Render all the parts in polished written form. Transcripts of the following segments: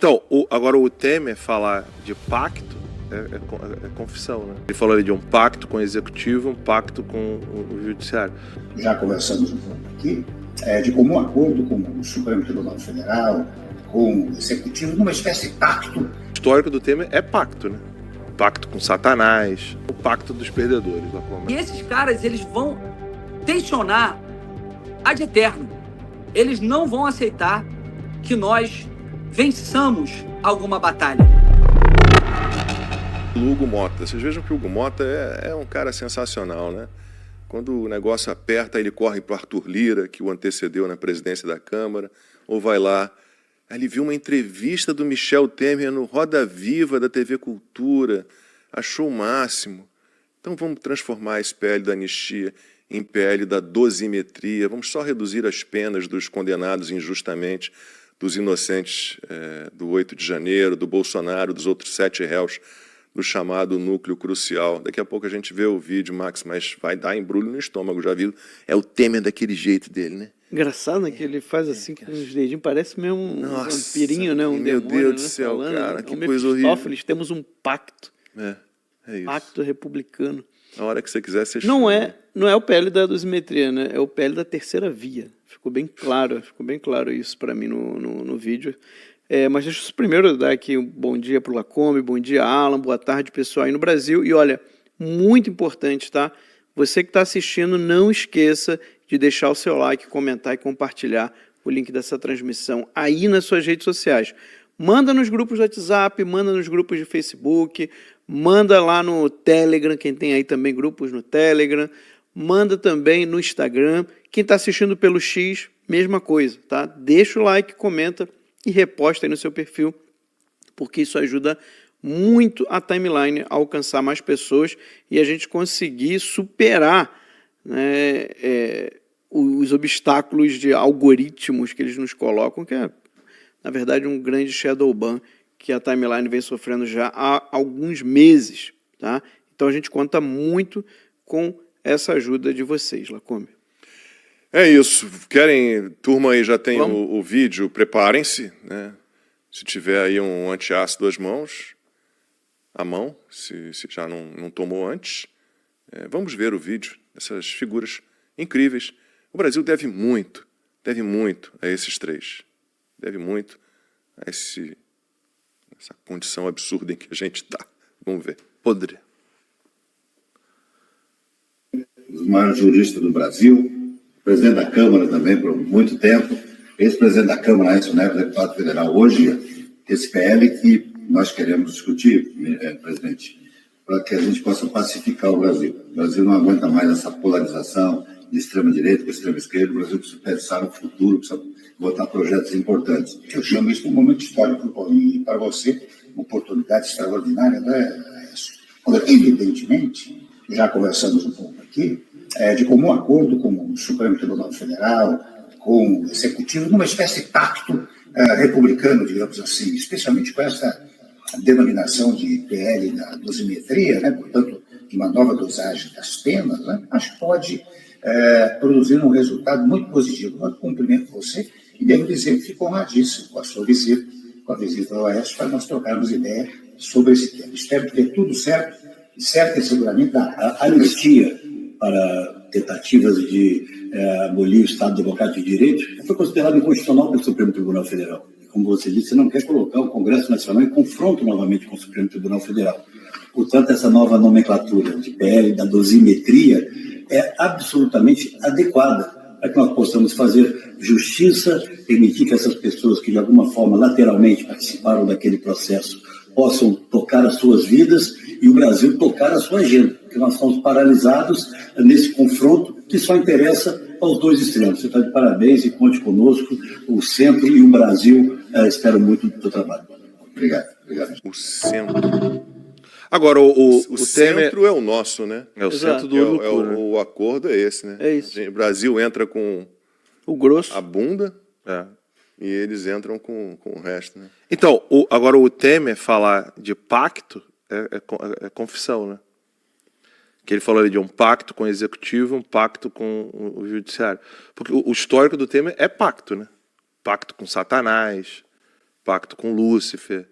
Então, agora o Temer falar de pacto é confissão, né? Ele falou ali de um pacto com o executivo, um pacto com o judiciário. Já conversamos um pouco aqui, de comum acordo com o Supremo Tribunal Federal, com o executivo, numa espécie de pacto. O histórico do Temer é pacto, né? Pacto com Satanás, o pacto dos perdedores. E esses caras, eles vão tensionar ad eterno. Eles não vão aceitar que nós vençamos alguma batalha. O Hugo Mota. Vocês vejam que o Hugo Mota é um cara sensacional, né? Quando o negócio aperta, ele corre para o Arthur Lira, que o antecedeu na presidência da Câmara, ou vai lá. Ele viu uma entrevista do Michel Temer no Roda Viva da TV Cultura, achou o máximo. Então vamos transformar esse PL da anistia em PL da dosimetria, vamos só reduzir as penas dos condenados injustamente, dos inocentes do 8 de janeiro, do Bolsonaro, dos outros 7 réus, do chamado núcleo crucial. Daqui a pouco a gente vê o vídeo, Max, mas vai dar embrulho no estômago, já viu? É o Temer daquele jeito dele, né? Engraçado, né? Que ele faz assim com os dedinhos, parece mesmo um vampirinho, né? Um meu demônio, Deus do né? céu, Falando, cara, né? que coisa horrível. Temos um pacto. É isso. Pacto republicano. Na hora que você quiser, você Não chama. não é o PL da dosimetria, né? É o PL da terceira via. Ficou bem claro isso para mim no vídeo. Mas deixa eu primeiro dar aqui um bom dia para o Lacombe, bom dia, Alan, boa tarde, pessoal aí no Brasil. E olha, muito importante, tá? Você que está assistindo, não esqueça de deixar o seu like, comentar e compartilhar o link dessa transmissão aí nas suas redes sociais. Manda nos grupos do WhatsApp, manda nos grupos de Facebook, manda lá no Telegram, quem tem aí também grupos no Telegram, manda também no Instagram. Quem está assistindo pelo X, mesma coisa, tá? Deixa o like, comenta e reposta aí no seu perfil, porque isso ajuda muito a timeline a alcançar mais pessoas e a gente conseguir superar, né, os obstáculos de algoritmos que eles nos colocam, que é, na verdade, um grande shadow ban que a timeline vem sofrendo já há alguns meses, tá? Então a gente conta muito com essa ajuda de vocês, Lacombe. É isso. Querem, turma aí já tem o vídeo, preparem-se, né? Se tiver aí um antiácido às mãos, à mão, se já não tomou antes, vamos ver o vídeo dessas figuras incríveis. O Brasil deve muito a esses três. Deve muito a essa condição absurda em que a gente está. Vamos ver. Podre. Os maiores juristas do Brasil, presidente da Câmara também por muito tempo, ex-presidente da Câmara, Aécio Neves, deputado federal. Hoje, esse PL que nós queremos discutir, presidente, para que a gente possa pacificar o Brasil. O Brasil não aguenta mais essa polarização de extrema-direita com extrema-esquerda. O Brasil precisa pensar no futuro, precisa votar projetos importantes. Eu chamo isso de um momento histórico e para você, uma oportunidade extraordinária, né? Evidentemente, já conversamos um pouco aqui, de comum acordo com o Supremo Tribunal Federal, com o Executivo, numa espécie de pacto republicano, digamos assim, especialmente com essa denominação de PL da dosimetria, né? Portanto, de uma nova dosagem das penas, né? Acho que pode produzir um resultado muito positivo. Eu cumprimento você e devo dizer que fico honradíssimo com a sua visita, com a visita ao Oeste, para nós trocarmos ideia sobre esse tema. Espero que dê tudo certo, e certo é seguramente a anistia para tentativas de abolir o Estado Democrático de Direito foi considerado inconstitucional pelo Supremo Tribunal Federal. E, como você disse, você não quer colocar o Congresso Nacional em confronto novamente com o Supremo Tribunal Federal. Portanto, essa nova nomenclatura de PL da dosimetria é absolutamente adequada para que nós possamos fazer justiça, permitir que essas pessoas que, de alguma forma, lateralmente participaram daquele processo, possam tocar as suas vidas e o Brasil tocar a sua agenda, porque nós estamos paralisados nesse confronto que só interessa aos dois extremos. Você está de parabéns e conte conosco, o Centro e o Brasil. Espero muito do seu trabalho. Obrigado. O Centro. Agora, o centro é o nosso, né? É o centro do lucro. O acordo é esse, né? É isso. O Brasil entra com o grosso, a bunda, e eles entram com o resto, né? Então, agora o Temer falar de pacto é confissão, né? Que ele falou ali de um pacto com o executivo, um pacto com o judiciário. Porque o histórico do Temer é pacto, né? Pacto com Satanás, pacto com Lúcifer.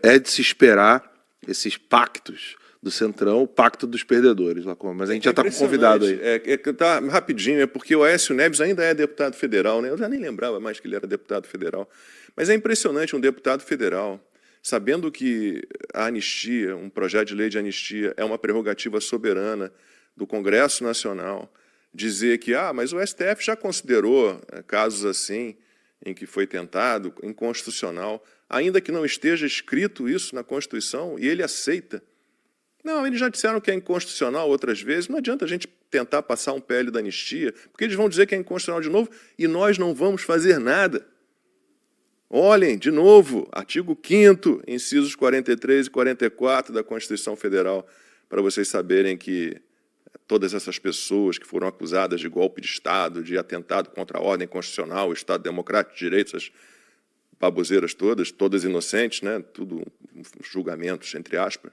É de se esperar esses pactos do Centrão, o pacto dos perdedores, Lacombe. Mas a gente já está com convidado aí. Tá rapidinho, porque o Aécio Neves ainda é deputado federal, né? Eu já nem lembrava mais que ele era deputado federal. Mas é impressionante um deputado federal, sabendo que a anistia, um projeto de lei de anistia, é uma prerrogativa soberana do Congresso Nacional, dizer que, mas o STF já considerou casos assim, em que foi tentado, inconstitucional, ainda que não esteja escrito isso na Constituição, e ele aceita. Não, eles já disseram que é inconstitucional outras vezes, não adianta a gente tentar passar um PL da anistia, porque eles vão dizer que é inconstitucional de novo e nós não vamos fazer nada. Olhem, de novo, artigo 5º, incisos 43 e 44 da Constituição Federal, para vocês saberem que todas essas pessoas que foram acusadas de golpe de Estado, de atentado contra a ordem constitucional, o Estado Democrático de Direito, essas baboseiras todas inocentes, né? Tudo julgamentos, entre aspas,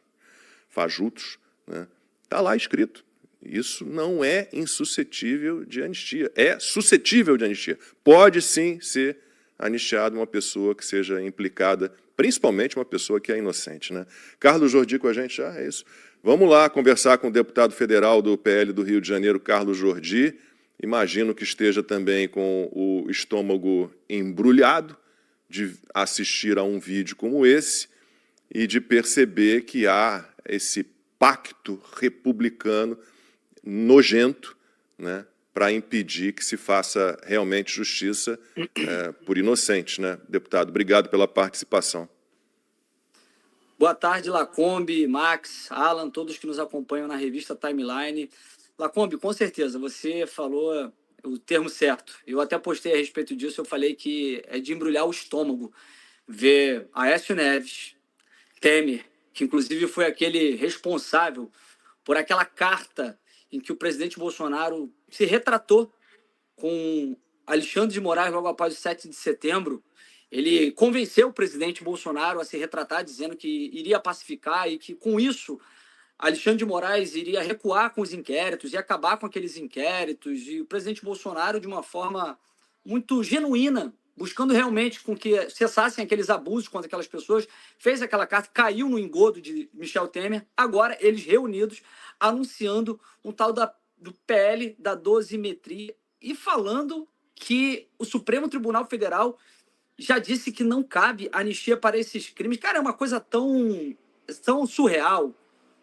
fajutos, né? Está lá escrito. Isso não é insuscetível de anistia, é suscetível de anistia. Pode sim ser anistiado uma pessoa que seja implicada, principalmente uma pessoa que é inocente, né? Carlos Jordi com a gente já, é isso. Vamos lá conversar com o deputado federal do PL do Rio de Janeiro, Carlos Jordi. Imagino que esteja também com o estômago embrulhado de assistir a um vídeo como esse e de perceber que há esse pacto republicano nojento, né, para impedir que se faça realmente justiça por inocentes, né? Deputado, obrigado pela participação. Boa tarde, Lacombe, Max, Alan, todos que nos acompanham na revista Timeline. Lacombe, com certeza, você falou o termo certo. Eu até postei a respeito disso, eu falei que é de embrulhar o estômago ver Aécio Neves, Temer, que inclusive foi aquele responsável por aquela carta em que o presidente Bolsonaro se retratou com Alexandre de Moraes logo após o 7 de setembro. Ele convenceu o presidente Bolsonaro a se retratar, dizendo que iria pacificar e que, com isso, Alexandre de Moraes iria recuar com os inquéritos e acabar com aqueles inquéritos. E o presidente Bolsonaro, de uma forma muito genuína, buscando realmente com que cessassem aqueles abusos contra aquelas pessoas, fez aquela carta, caiu no engodo de Michel Temer. Agora, eles reunidos, anunciando um tal do PL da dosimetria e falando que o Supremo Tribunal Federal já disse que não cabe anistia para esses crimes. Cara, é uma coisa tão surreal,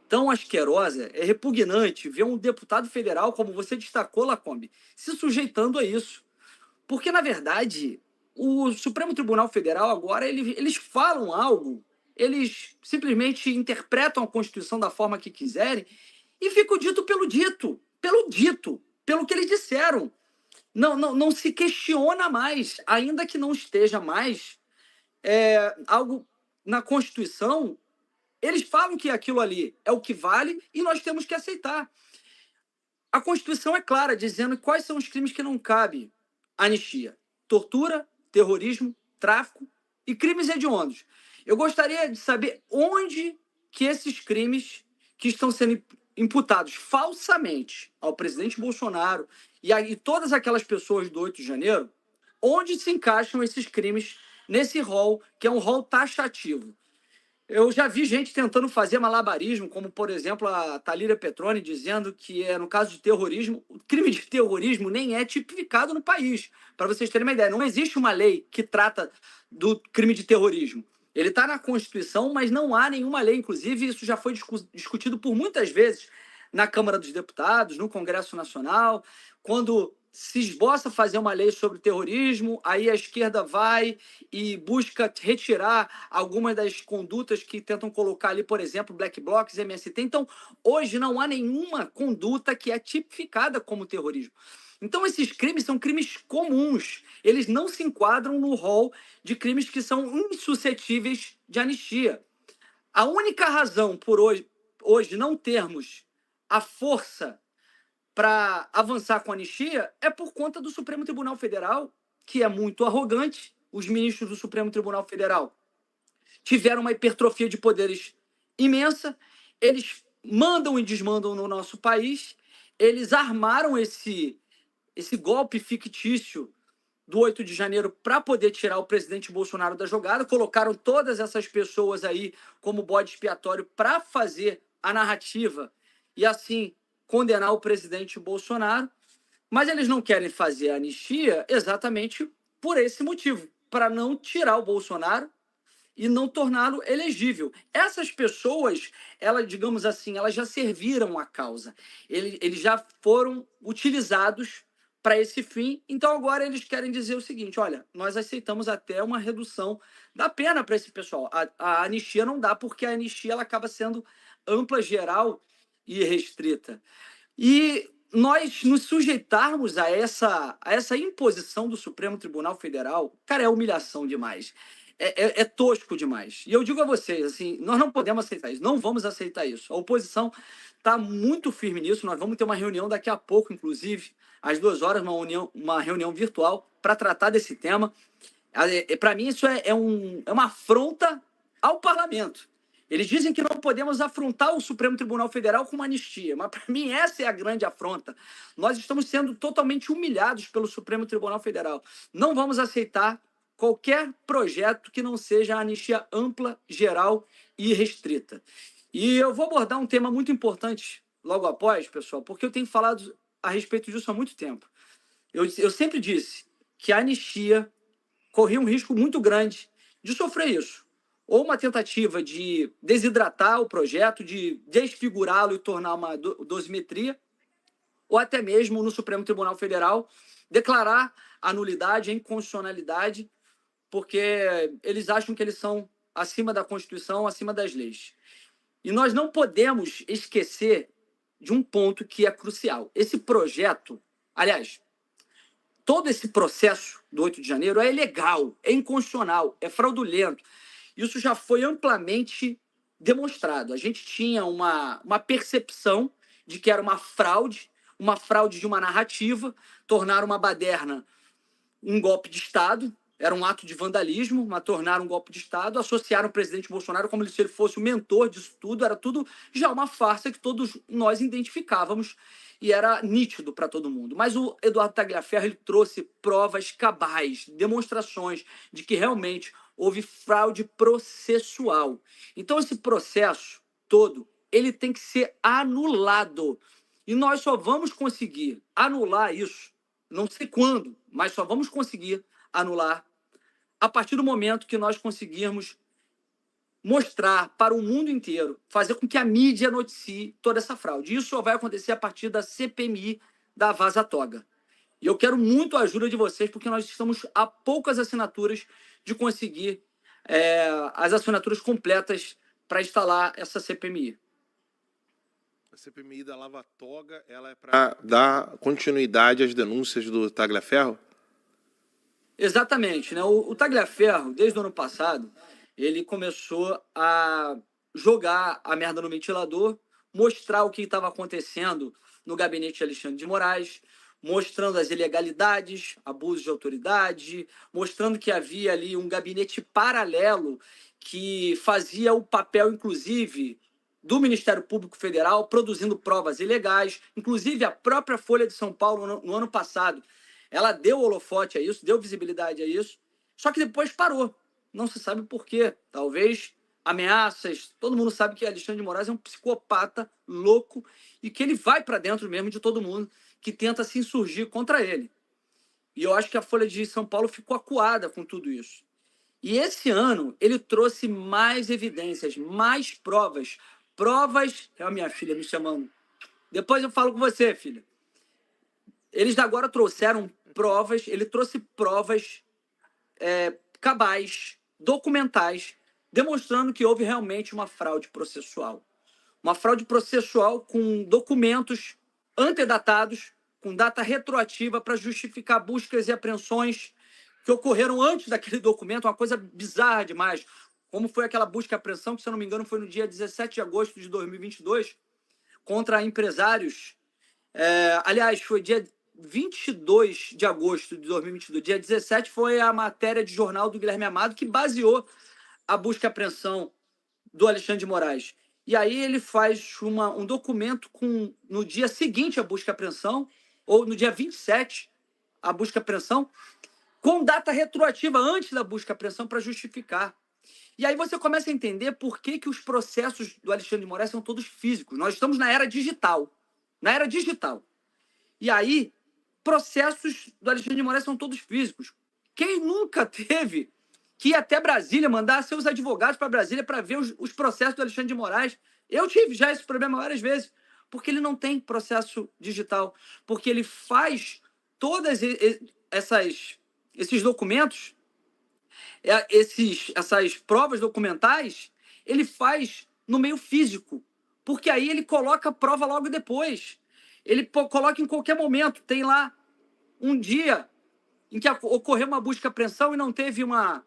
tão asquerosa, é repugnante ver um deputado federal, como você destacou, Lacombe, se sujeitando a isso. Porque, na verdade, o Supremo Tribunal Federal agora, eles falam algo, eles simplesmente interpretam a Constituição da forma que quiserem e fica o dito pelo dito, pelo que eles disseram. Não se questiona mais, ainda que não esteja mais algo na Constituição, eles falam que aquilo ali é o que vale e nós temos que aceitar. A Constituição é clara, dizendo quais são os crimes que não cabe anistia: tortura, terrorismo, tráfico e crimes hediondos. Eu gostaria de saber onde que esses crimes que estão sendo imputados falsamente ao presidente Bolsonaro e todas aquelas pessoas do 8 de janeiro, onde se encaixam esses crimes nesse rol, que é um rol taxativo. Eu já vi gente tentando fazer malabarismo, como, por exemplo, a Thalíria Petroni, dizendo que, no caso de terrorismo, o crime de terrorismo nem é tipificado no país. Para vocês terem uma ideia, não existe uma lei que trata do crime de terrorismo. Ele está na Constituição, mas não há nenhuma lei. Inclusive, isso já foi discutido por muitas vezes na Câmara dos Deputados, no Congresso Nacional, quando se esboça fazer uma lei sobre terrorismo, aí a esquerda vai e busca retirar algumas das condutas que tentam colocar ali, por exemplo, Black Blocs, MST. Então, hoje não há nenhuma conduta que é tipificada como terrorismo. Então, esses crimes são crimes comuns. Eles não se enquadram no rol de crimes que são insuscetíveis de anistia. A única razão por hoje não termos a força para avançar com a anistia é por conta do Supremo Tribunal Federal, que é muito arrogante. Os ministros do Supremo Tribunal Federal tiveram uma hipertrofia de poderes imensa, eles mandam e desmandam no nosso país, eles armaram esse golpe fictício do 8 de janeiro para poder tirar o presidente Bolsonaro da jogada, colocaram todas essas pessoas aí como bode expiatório para fazer a narrativa e assim condenar o presidente Bolsonaro, mas eles não querem fazer a anistia exatamente por esse motivo, para não tirar o Bolsonaro e não torná-lo elegível. Essas pessoas, elas, digamos assim, elas já serviram a causa. Eles já foram utilizados para esse fim. Então agora eles querem dizer o seguinte: olha, nós aceitamos até uma redução da pena para esse pessoal. A anistia não dá, porque a anistia ela acaba sendo ampla, geral e restrita. E nós nos sujeitarmos a essa imposição do Supremo Tribunal Federal, cara, é humilhação demais. É tosco demais. E eu digo a vocês, assim, nós não podemos aceitar isso, não vamos aceitar isso. A oposição está muito firme nisso. Nós vamos ter uma reunião daqui a pouco, inclusive, às 2 horas, uma reunião virtual para tratar desse tema. Para mim, isso é uma afronta ao parlamento. Eles dizem que não podemos afrontar o Supremo Tribunal Federal com uma anistia, mas para mim essa é a grande afronta. Nós estamos sendo totalmente humilhados pelo Supremo Tribunal Federal. Não vamos aceitar qualquer projeto que não seja a anistia ampla, geral e restrita. E eu vou abordar um tema muito importante logo após, pessoal, porque eu tenho falado a respeito disso há muito tempo. Eu sempre disse que a anistia corria um risco muito grande de sofrer isso. Ou uma tentativa de desidratar o projeto, de desfigurá-lo e tornar uma dosimetria, ou até mesmo no Supremo Tribunal Federal declarar a nulidade, a inconstitucionalidade, porque eles acham que eles são acima da Constituição, acima das leis. E nós não podemos esquecer de um ponto que é crucial. Esse projeto, aliás, todo esse processo do 8 de janeiro é ilegal, é inconstitucional, é fraudulento. Isso já foi amplamente demonstrado. A gente tinha uma percepção de que era uma fraude de uma narrativa, tornar uma baderna um golpe de Estado, era um ato de vandalismo, mas tornaram um golpe de Estado, associaram o presidente Bolsonaro como se ele fosse o mentor disso tudo, era tudo já uma farsa que todos nós identificávamos e era nítido para todo mundo. Mas o Eduardo Tagliaferro ele trouxe provas cabais, demonstrações de que realmente houve fraude processual. Então esse processo todo, ele tem que ser anulado. E nós só vamos conseguir anular isso, não sei quando, mas só vamos conseguir anular a partir do momento que nós conseguirmos mostrar para o mundo inteiro, fazer com que a mídia noticie toda essa fraude. Isso só vai acontecer a partir da CPMI da Vaza Toga. E eu quero muito a ajuda de vocês, porque nós estamos a poucas assinaturas de conseguir as assinaturas completas para instalar essa CPMI. A CPMI da Lava Toga, ela é para dar continuidade às denúncias do Tagliaferro? Exatamente, né? O Tagliaferro, desde o ano passado, ele começou a jogar a merda no ventilador, mostrar o que estava acontecendo no gabinete de Alexandre de Moraes, mostrando as ilegalidades, abusos de autoridade, mostrando que havia ali um gabinete paralelo que fazia o papel, inclusive, do Ministério Público Federal, produzindo provas ilegais. Inclusive, a própria Folha de São Paulo, no ano passado, ela deu holofote a isso, deu visibilidade a isso, só que depois parou. Não se sabe por quê. Talvez ameaças. Todo mundo sabe que Alexandre de Moraes é um psicopata louco e que ele vai para dentro mesmo de todo mundo que tenta se insurgir contra ele. E eu acho que a Folha de São Paulo ficou acuada com tudo isso. E esse ano ele trouxe mais evidências, mais provas. Provas... É a minha filha me chamando. Depois eu falo com você, filha. Eles agora trouxeram provas, ele trouxe provas cabais, documentais, demonstrando que houve realmente uma fraude processual. Uma fraude processual com documentos antedatados, com data retroativa para justificar buscas e apreensões que ocorreram antes daquele documento, uma coisa bizarra demais. Como foi aquela busca e apreensão, que, se eu não me engano, foi no dia 17 de agosto de 2022, contra empresários. Aliás, foi dia 22 de agosto de 2022. Dia 17 foi a matéria de jornal do Guilherme Amado que baseou a busca e apreensão do Alexandre de Moraes. E aí ele faz um documento no dia seguinte à busca e apreensão, ou no dia 27, a busca e apreensão, com data retroativa antes da busca e apreensão para justificar. E aí você começa a entender por que, que os processos do Alexandre de Moraes são todos físicos. Nós estamos na era digital. Na era digital. E aí, processos do Alexandre de Moraes são todos físicos. Quem nunca teve que ir até Brasília, mandar seus advogados para Brasília para ver os processos do Alexandre de Moraes? Eu tive já esse problema várias vezes. Porque ele não tem processo digital. Porque ele faz todas esses documentos, essas provas documentais, ele faz no meio físico. Porque aí ele coloca a prova logo depois. Ele coloca em qualquer momento. Tem lá um dia em que ocorreu uma busca e apreensão e não teve uma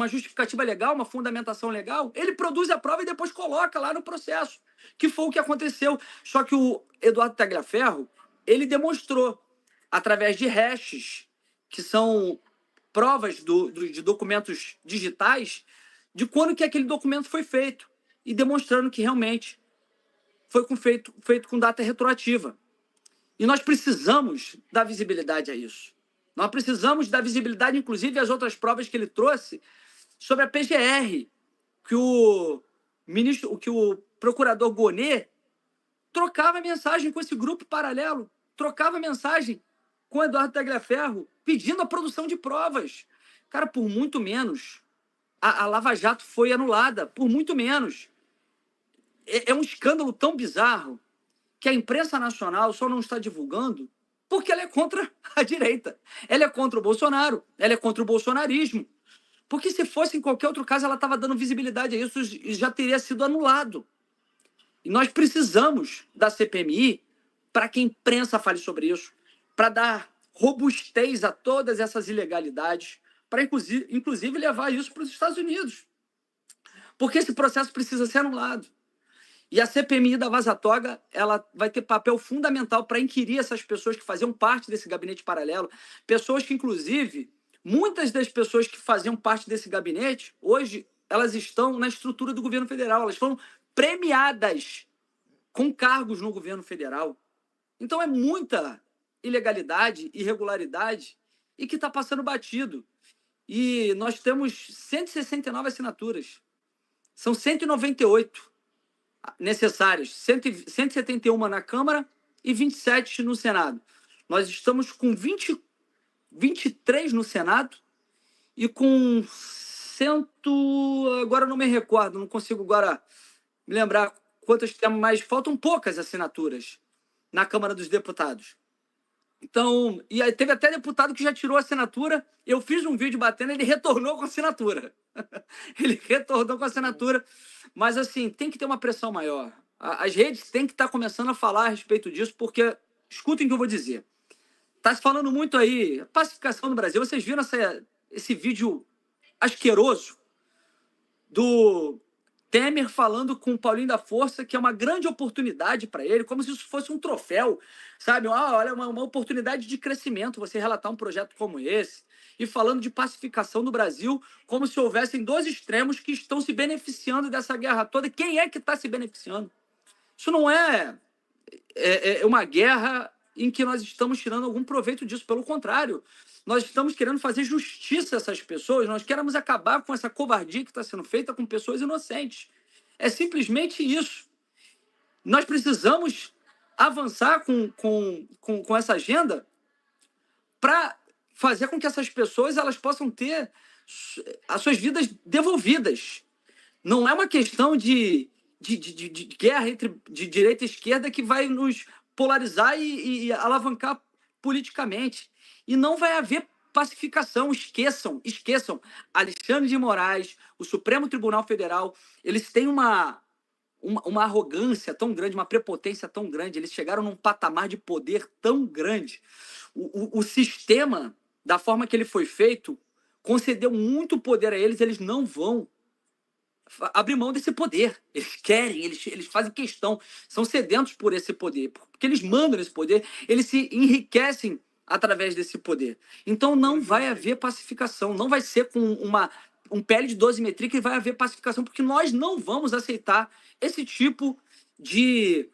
justificativa legal, uma fundamentação legal, ele produz a prova e depois coloca lá no processo, que foi o que aconteceu. Só que o Eduardo Tagliaferro, ele demonstrou, através de hashes, que são provas de documentos digitais, de quando que aquele documento foi feito, e demonstrando que realmente foi feito com data retroativa. E nós precisamos dar visibilidade a isso. Nós precisamos dar visibilidade, inclusive, às outras provas que ele trouxe sobre a PGR, que o procurador Gonê trocava mensagem com esse grupo paralelo, trocava mensagem com o Eduardo Tagliaferro, pedindo a produção de provas. Cara, por muito menos, a Lava Jato foi anulada, por muito menos. É um escândalo tão bizarro que a imprensa nacional só não está divulgando porque ela é contra a direita. Ela é contra o Bolsonaro, ela é contra o bolsonarismo. Porque se fosse em qualquer outro caso, ela estava dando visibilidade a isso e já teria sido anulado. E nós precisamos da CPMI para que a imprensa fale sobre isso, para dar robustez a todas essas ilegalidades, para inclusive levar isso para os Estados Unidos. Porque esse processo precisa ser anulado. E a CPMI da Vaza Toga, ela vai ter papel fundamental para inquirir essas pessoas que faziam parte desse gabinete paralelo, pessoas que, inclusive, muitas das pessoas que faziam parte desse gabinete, hoje, elas estão na estrutura do governo federal, elas foram premiadas com cargos no governo federal. Então é muita ilegalidade, irregularidade, e que está passando batido. E nós temos 169 assinaturas. São 198 necessárias, 171 na Câmara e 27 no Senado. Nós estamos com 23 no Senado e com 100... Agora não me recordo, não consigo agora me lembrar quantas temos, mas faltam poucas assinaturas na Câmara dos Deputados. Então, e aí teve até deputado que já tirou a assinatura. Eu fiz um vídeo batendo, ele retornou com a assinatura. Ele retornou com a assinatura. Mas, assim, tem que ter uma pressão maior. As redes têm que estar começando a falar a respeito disso, porque, escutem o que eu vou dizer. Está se falando muito aí, pacificação no Brasil. Vocês viram esse vídeo asqueroso do Temer falando com o Paulinho da Força, que é uma grande oportunidade para ele, como se isso fosse um troféu, sabe? Olha, uma oportunidade de crescimento, você relatar um projeto como esse, e falando de pacificação no Brasil, como se houvessem dois extremos que estão se beneficiando dessa guerra toda. Quem é que está se beneficiando? Isso não é uma guerra em que nós estamos tirando algum proveito disso, pelo contrário. Nós estamos querendo fazer justiça a essas pessoas, nós queremos acabar com essa covardia que está sendo feita com pessoas inocentes. É simplesmente isso. Nós precisamos avançar com essa agenda para fazer com que essas pessoas elas possam ter as suas vidas devolvidas. Não é uma questão de guerra entre de direita e esquerda que vai nos polarizar e alavancar politicamente. E não vai haver pacificação. Esqueçam. Alexandre de Moraes, o Supremo Tribunal Federal, eles têm uma arrogância tão grande, uma prepotência tão grande, eles chegaram num patamar de poder tão grande. O sistema, da forma que ele foi feito, concedeu muito poder a eles, eles não vão abrir mão desse poder. Eles querem, eles fazem questão, são sedentos por esse poder, porque eles mandam nesse poder, eles se enriquecem através desse poder. Então não vai haver pacificação, não vai ser com um PL de dosimetria que vai haver pacificação, porque nós não vamos aceitar esse tipo de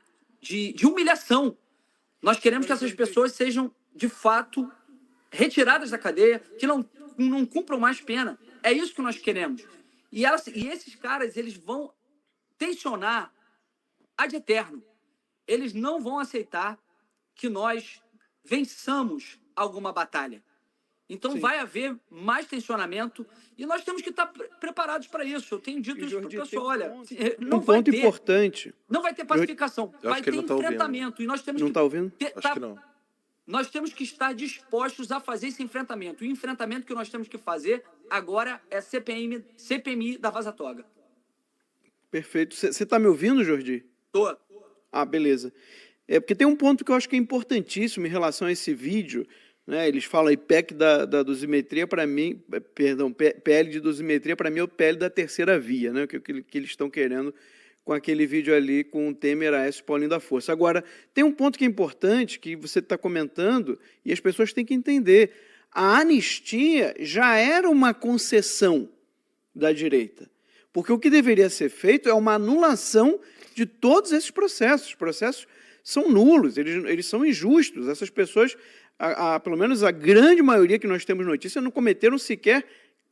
humilhação. Nós queremos que essas pessoas sejam, de fato, retiradas da cadeia, que não cumpram mais pena. É isso que nós queremos. E esses caras, eles vão tensionar ad eterno. Eles não vão aceitar que nós vençamos alguma batalha. Então, vai haver mais tensionamento e nós temos que estar preparados para isso. Eu tenho dito isso para o pessoal, olha, não vai ter, importante. Não vai ter pacificação, vai ter Não enfrentamento. E nós temos está ouvindo? Acho que não. Nós temos que estar dispostos a fazer esse enfrentamento. E o enfrentamento que nós temos que fazer agora é CPMI da Vaza Toga. Perfeito. Você está me ouvindo, Jordi? Tô. Ah, beleza. É porque tem um ponto que eu acho que é importantíssimo em relação a esse vídeo, né? Eles falam aí PEC da dosimetria, para mim, perdão, PL de dosimetria, para mim é o PL da terceira via, né? Que eles estão querendo com aquele vídeo ali com o Temer, Aécio, Paulinho da Força. Agora, tem um ponto que é importante, que você está comentando, e as pessoas têm que entender. A anistia já era uma concessão da direita. Porque o que deveria ser feito é uma anulação de todos esses processos. Os processos são nulos, eles são injustos. Essas pessoas, pelo menos a grande maioria que nós temos notícia, não cometeram sequer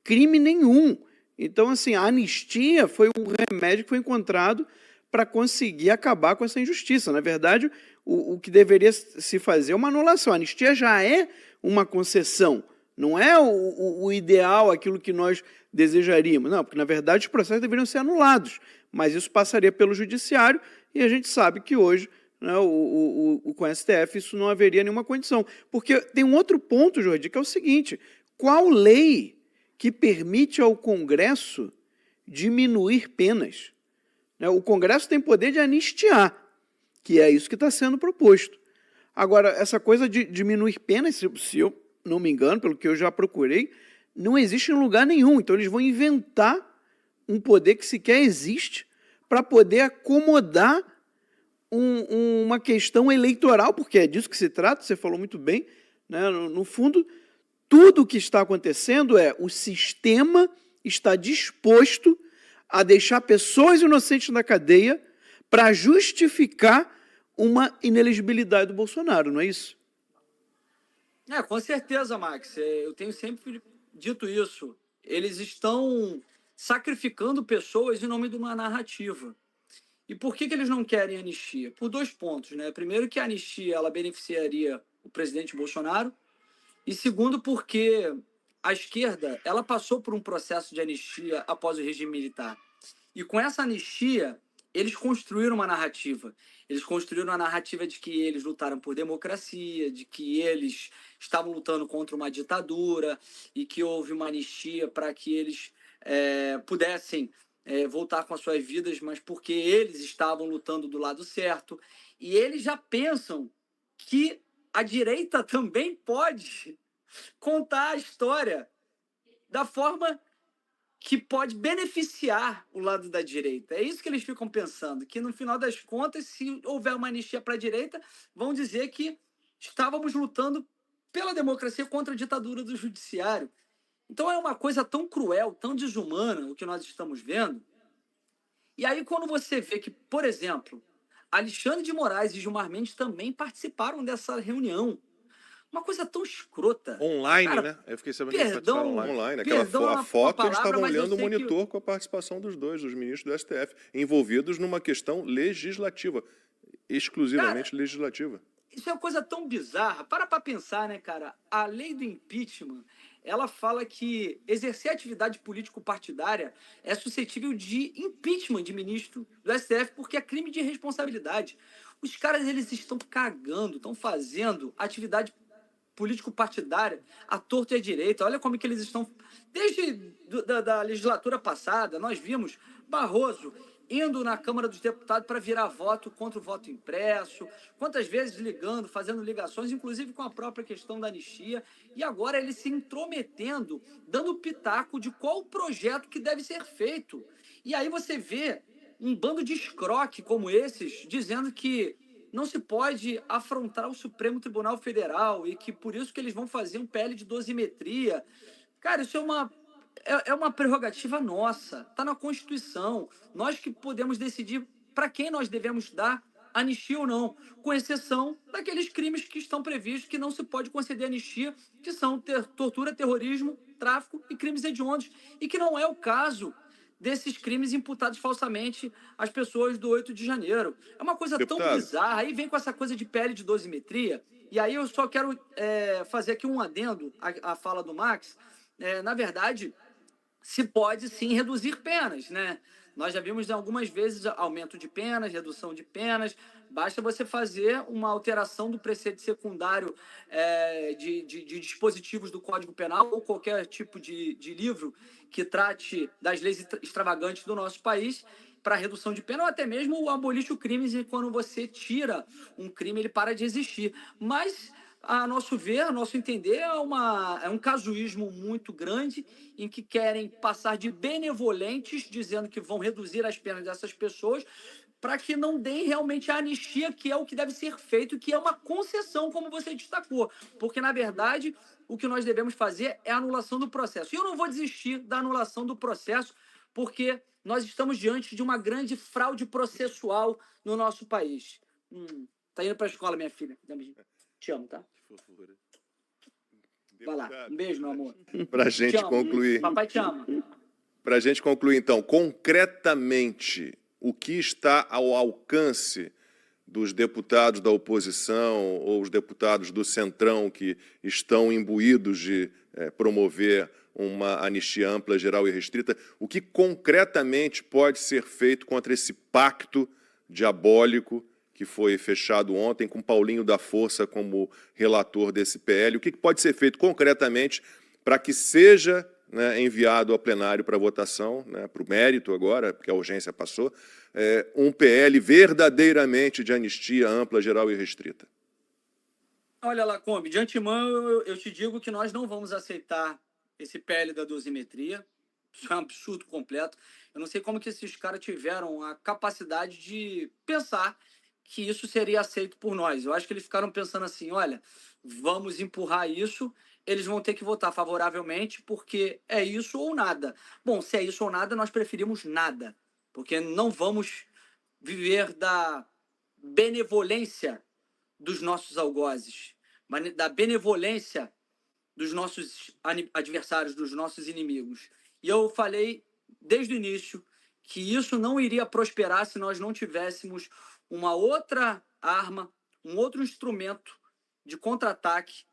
crime nenhum. Então, assim, a anistia foi um remédio que foi encontrado para conseguir acabar com essa injustiça. Na verdade, o que deveria se fazer é uma anulação. A anistia já é uma concessão, não é o ideal, aquilo que nós desejaríamos. Não, porque, na verdade, os processos deveriam ser anulados, mas isso passaria pelo judiciário e a gente sabe que hoje, né, com o STF, isso não haveria nenhuma condição. Porque tem um outro ponto, Jordi, que é o seguinte: qual lei que permite ao Congresso diminuir penas? O Congresso tem poder de anistiar, que é isso que está sendo proposto. Agora, essa coisa de diminuir penas, se eu não me engano, pelo que eu já procurei, não existe em lugar nenhum. Então, eles vão inventar um poder que sequer existe para poder acomodar uma questão eleitoral, porque é disso que se trata, você falou muito bem, né? No fundo, tudo o que está acontecendo é o sistema está disposto a deixar pessoas inocentes na cadeia para justificar uma inelegibilidade do Bolsonaro, não é isso? Com certeza, Max. Eu tenho sempre dito isso. Eles estão sacrificando pessoas em nome de uma narrativa. E por que eles não querem anistia? Por 2 pontos, né? Primeiro, que a anistia ela beneficiaria o presidente Bolsonaro. E segundo, porque a esquerda ela passou por um processo de anistia após o regime militar. E com essa anistia, eles construíram uma narrativa. Eles construíram a narrativa de que eles lutaram por democracia, de que eles estavam lutando contra uma ditadura e que houve uma anistia para que eles pudessem voltar com as suas vidas, mas porque eles estavam lutando do lado certo. E eles já pensam que a direita também pode contar a história da forma que pode beneficiar o lado da direita. É isso que eles ficam pensando, que no final das contas, se houver uma anistia para a direita, vão dizer que estávamos lutando pela democracia contra a ditadura do judiciário. Então é uma coisa tão cruel, tão desumana o que nós estamos vendo. E aí quando você vê que, por exemplo, Alexandre de Moraes e Gilmar Mendes também participaram dessa reunião. Uma coisa tão escrota. Online, Cara, né? Eu fiquei sabendo que eles participaram online. Online, Perdão a foto, eles estavam mas eu olhando o sei que- monitor com a participação dos ministros do STF, envolvidos numa questão legislativa, exclusivamente legislativa. Isso é uma coisa tão bizarra. Para pensar, né, cara? A lei do impeachment, ela fala que exercer atividade político-partidária é suscetível de impeachment de ministro do STF porque é crime de responsabilidade. Os caras, eles estão cagando, estão fazendo atividade político-partidária à torto e à direita. Olha como que eles estão... Desde da legislatura passada, nós vimos Barroso indo na Câmara dos Deputados para virar voto contra o voto impresso, quantas vezes ligando, fazendo ligações, inclusive com a própria questão da anistia, e agora ele se intrometendo, dando pitaco de qual projeto que deve ser feito. E aí você vê um bando de escroque como esses, dizendo que não se pode afrontar o Supremo Tribunal Federal e que por isso que eles vão fazer um PL de dosimetria. Cara, isso é uma prerrogativa nossa, está na Constituição. Nós que podemos decidir para quem nós devemos dar anistia ou não, com exceção daqueles crimes que estão previstos que não se pode conceder anistia, que são tortura, terrorismo, tráfico e crimes hediondos, e que não é o caso desses crimes imputados falsamente às pessoas do 8 de janeiro. É uma coisa tão Deputado. bizarra, aí vem com essa coisa de pele de dosimetria, e aí eu só quero fazer aqui um adendo à fala do Max. Na verdade, se pode sim reduzir penas, né? Nós já vimos algumas vezes aumento de penas, redução de penas. Basta você fazer uma alteração do preceito secundário de dispositivos do Código Penal ou qualquer tipo de livro que trate das leis extravagantes do nosso país para redução de pena, ou até mesmo o abolir o crime, e quando você tira um crime, ele para de existir. Mas, a nosso ver, a nosso entender, é um casuísmo muito grande em que querem passar de benevolentes, dizendo que vão reduzir as penas dessas pessoas, para que não deem realmente a anistia, que é o que deve ser feito, que é uma concessão, como você destacou. Porque, na verdade, o que nós devemos fazer é a anulação do processo. E eu não vou desistir da anulação do processo, porque nós estamos diante de uma grande fraude processual no nosso país. Tá indo para a escola, minha filha. Te amo, tá? Que fofura. Vai lá. Um beijo, meu amor. Para a Te gente amo. concluir. Papai te ama. Para a gente concluir, então, concretamente, o que está ao alcance dos deputados da oposição ou os deputados do Centrão que estão imbuídos de promover uma anistia ampla, geral e restrita, o que concretamente pode ser feito contra esse pacto diabólico que foi fechado ontem com Paulinho da Força como relator desse PL? O que pode ser feito concretamente para que seja enviado ao plenário para votação, para o mérito agora, porque a urgência passou, um PL verdadeiramente de anistia ampla, geral e restrita? Olha, Lacombe, de antemão eu te digo que nós não vamos aceitar esse PL da dosimetria. Isso é um absurdo completo. Eu não sei como que esses caras tiveram a capacidade de pensar que isso seria aceito por nós. Eu acho que eles ficaram pensando assim, olha, vamos empurrar isso, eles vão ter que votar favoravelmente, porque é isso ou nada. Bom, se é isso ou nada, nós preferimos nada, porque não vamos viver da benevolência dos nossos algozes, da benevolência dos nossos adversários, dos nossos inimigos. E eu falei desde o início que isso não iria prosperar se nós não tivéssemos uma outra arma, um outro instrumento de contra-ataque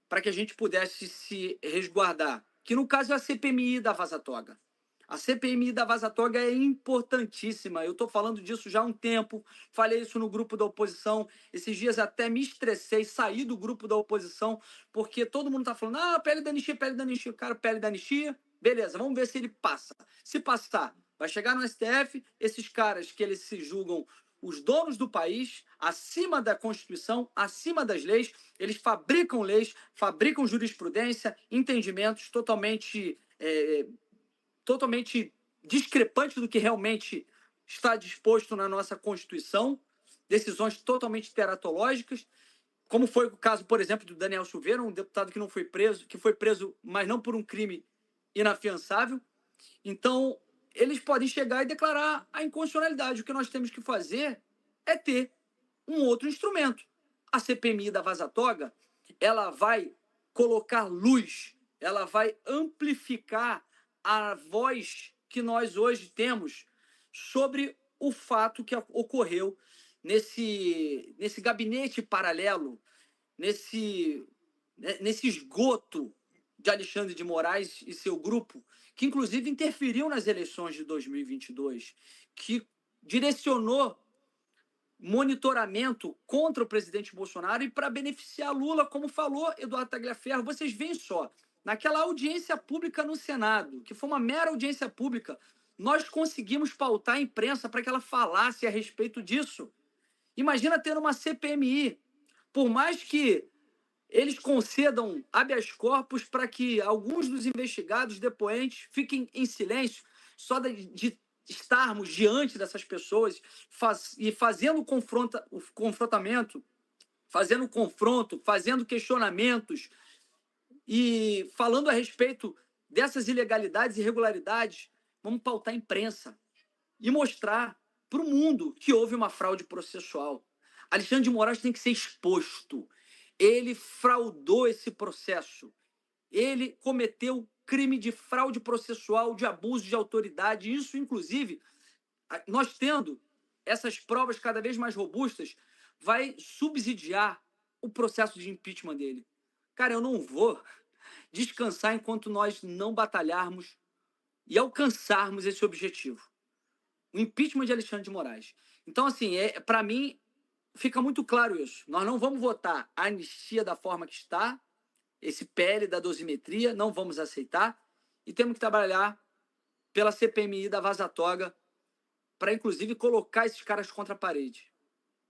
para que a gente pudesse se resguardar, que no caso é a CPMI da Vaza Toga. A CPMI da Vaza Toga é importantíssima, eu estou falando disso já há um tempo, falei isso no grupo da oposição, esses dias até me estressei, saí do grupo da oposição, porque todo mundo está falando, pele da anistia, cara, pele da anistia, beleza, vamos ver se ele passa. Se passar, vai chegar no STF, esses caras que eles se julgam os donos do país, acima da Constituição, acima das leis, eles fabricam leis, fabricam jurisprudência, entendimentos totalmente discrepantes do que realmente está disposto na nossa Constituição, decisões totalmente teratológicas, como foi o caso, por exemplo, do Daniel Silveira, um deputado que não foi preso, que foi preso, mas não por um crime inafiançável. Então, eles podem chegar e declarar a inconstitucionalidade. O que nós temos que fazer é ter um outro instrumento. A CPMI da Vaza Toga, ela vai colocar luz, ela vai amplificar a voz que nós hoje temos sobre o fato que ocorreu nesse gabinete paralelo, nesse esgoto de Alexandre de Moraes e seu grupo, que inclusive interferiu nas eleições de 2022, que direcionou monitoramento contra o presidente Bolsonaro e para beneficiar Lula, como falou Eduardo Tagliaferro. Vocês veem só, naquela audiência pública no Senado, que foi uma mera audiência pública, nós conseguimos pautar a imprensa para que ela falasse a respeito disso. Imagina ter uma CPMI, por mais que eles concedam habeas corpus para que alguns dos investigados, depoentes, fiquem em silêncio, só de estarmos diante dessas pessoas e fazendo o confrontamento, fazendo confronto, fazendo questionamentos e falando a respeito dessas ilegalidades e irregularidades, vamos pautar a imprensa e mostrar para o mundo que houve uma fraude processual. Alexandre de Moraes tem que ser exposto. Ele fraudou esse processo. Ele cometeu crime de fraude processual, de abuso de autoridade. Isso, inclusive, nós tendo essas provas cada vez mais robustas, vai subsidiar o processo de impeachment dele. Cara, eu não vou descansar enquanto nós não batalharmos e alcançarmos esse objetivo. O impeachment de Alexandre de Moraes. Então, assim, para mim, fica muito claro isso. Nós não vamos votar a anistia da forma que está, esse PL da dosimetria, não vamos aceitar, e temos que trabalhar pela CPMI da Vaza Toga para, inclusive, colocar esses caras contra a parede.